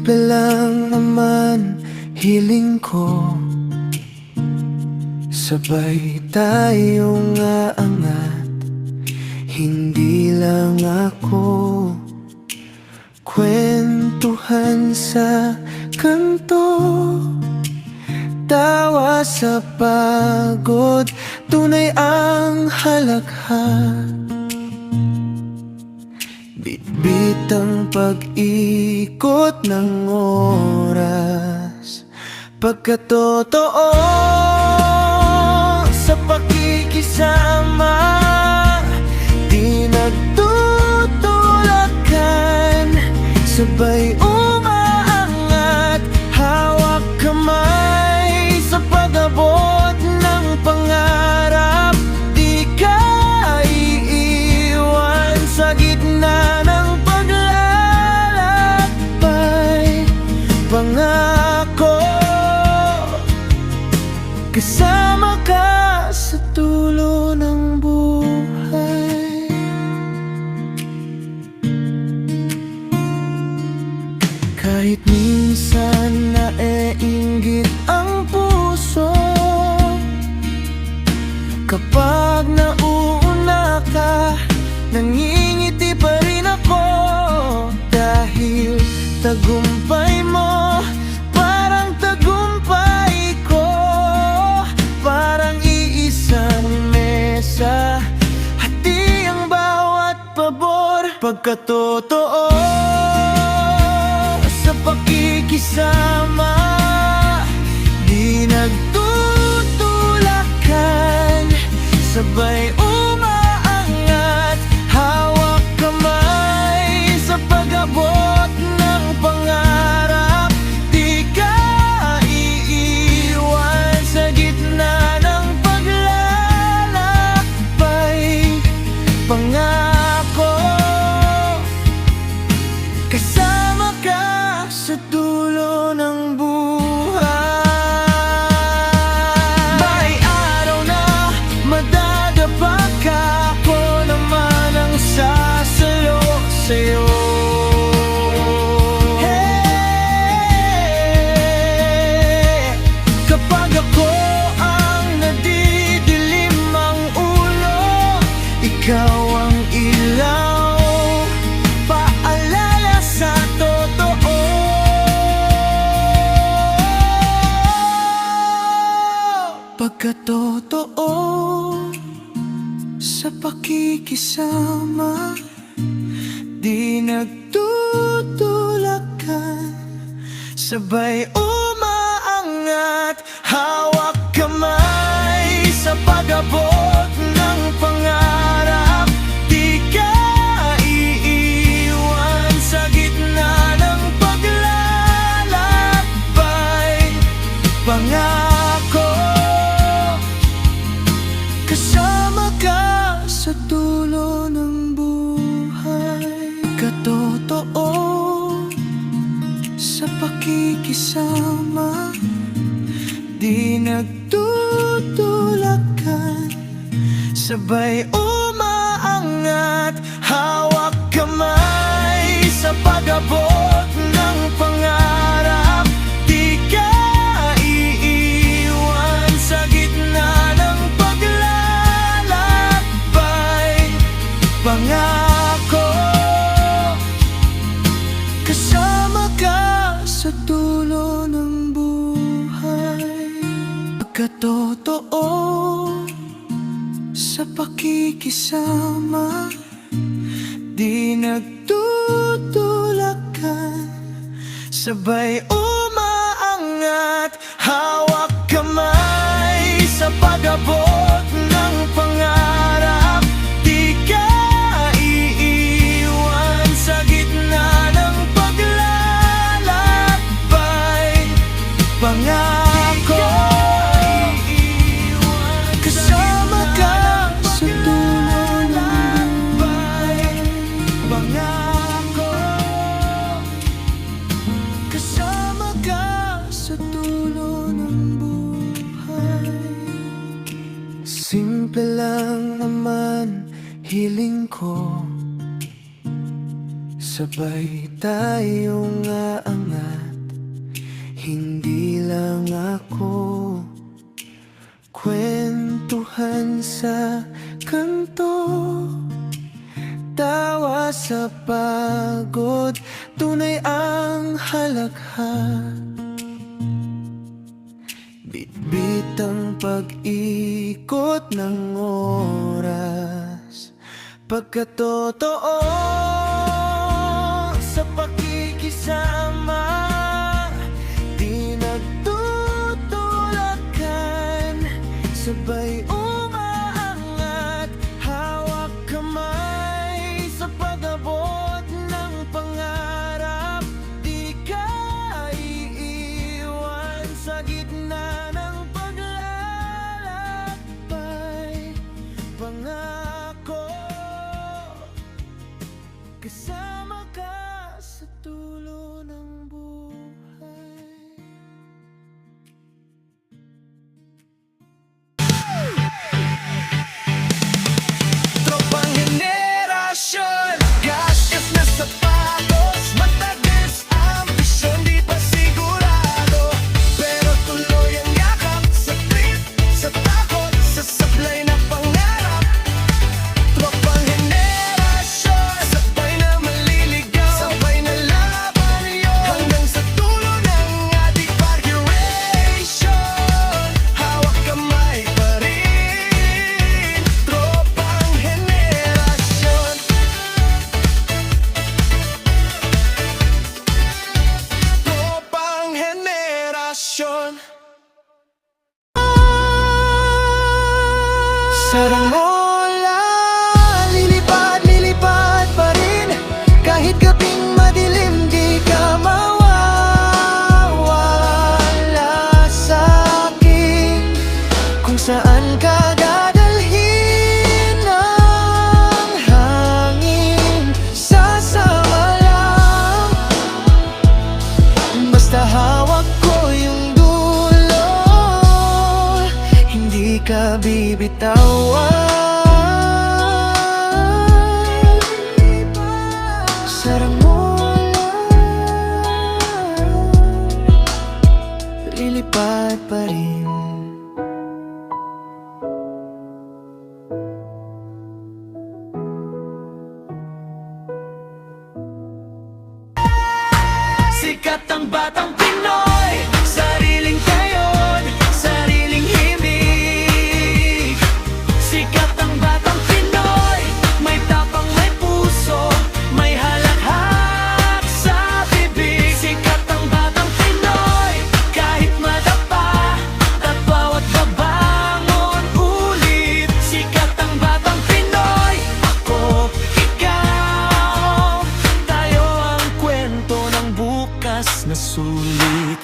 Simple lang naman hiling ko, sabay tayong aangat. Hindi lang ako kwentuhan sa kanto, tawa sa pagod, tunay ang halakha. Bitbit ang pag-ikot ng oras, pagkatotoo sa pakikisama. Di nagtutulakan, sabay umaangat, hawak kamay sa pag-abot ng pangarap. Di ka iiwan sa gitna ng paglalakbay. Pangako, kasama ka sa dulo ng buhay. Kahit minsan naiinggit ang puso, kapag nauuna ka, nangingiti pa rin ako. Dahil tagumpay mo parang tagumpay ko, parang iisang mesa, hati ang bawat pabor. Pagkatotoo sa pakikisama, di nagtutulakan, sabay umaangat, hawak kamay sa pag-abot ng pangarap. Di ka iiwan sa gitna ng paglalakbay. Pangako, kasama ka sa dulo ng buhay. May araw na madadapa ka, ako naman ang sasalo sa'yo. Hey, kapag ako ang nadidilim ang ulo, ikaw ang ilaw, paalala sa totoo. Pagkatotoo sa pakikisama, di nagtutulakan, sabay umaangat, hawak kamay sa pag-abot ng pangarap. Di ka iiwan sa gitna ng paglalakbay. Pangako, kasama ka sa dulo ng buhay. Katotoo sa pakikisama, di nagtutulakan, sabay umaangat, hawak kamay sa pag-abot ng pangarap. Di ka iiwan sa gitna ng paglalakbay. Pangako, kasama ka sa dulo ng buhay. Pagkatotoo sa pakikisama, di nagtutulakan, sabay umaangat, hawak kamay sa pag-abot ng pangarap. Di ka iiwan sa gitna ng paglalakbay. Pangako, kasama ka sa dulo ng buhay. Pangako, kasama ka sa dulo ng buhay. Simple lang naman hiling ko, sabay tayong aangat. kwentuhan sa kanto, tawa sa pagod, tunay ang halakha. Bitbit ang pag-ikot ng oras, pagkatotoo sa pakikisama, di nagtutulakan, sabay umaangat, hawak kamay sa pag-abot ng pangarap. Di ka iiwan sa gitna ng paglalakbay, pangako kasama ka sa tulo ng buhay. Tropang henerasyon, gasgas na sapatos, matagas ang ambisyon, di pa sigurado, pero tuloy ang yakap sa trip, sa takot, sa sablay na pangarap. Tropang henerasyon, sabay na maliligaw, sabay na laban yun, hanggang sa tulo ng ating pag-duration. Hawak kamay pa rin, tropang henerasyon. Tropang henerasyon. Saranggola, lilipad, lilipad pa rin, kahit gabing madilim, di ka mawawala sa akin. Kung saan ka dadalhin ng hangin, sasama lang, basta hawak ko yung dulo, hindi ka bibitawan. Saranggola, lilipad pa rin. Sikat ang batang Pinoy, sariling tayon, sariling himig. Sikat ang batang Pinoy, may tapang, may puso, may halakhak sa bibig. Sikat ang batang Pinoy, kahit madapa, at bawat babangon ulit. Sikat ang batang Pinoy, ako, ikaw, tayo ang kwento ng bukas na sulit.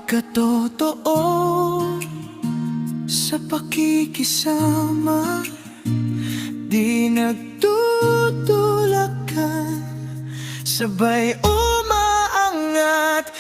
Pagkatotoo sa pakikisama, di nagtutulakan, sabay umaangat,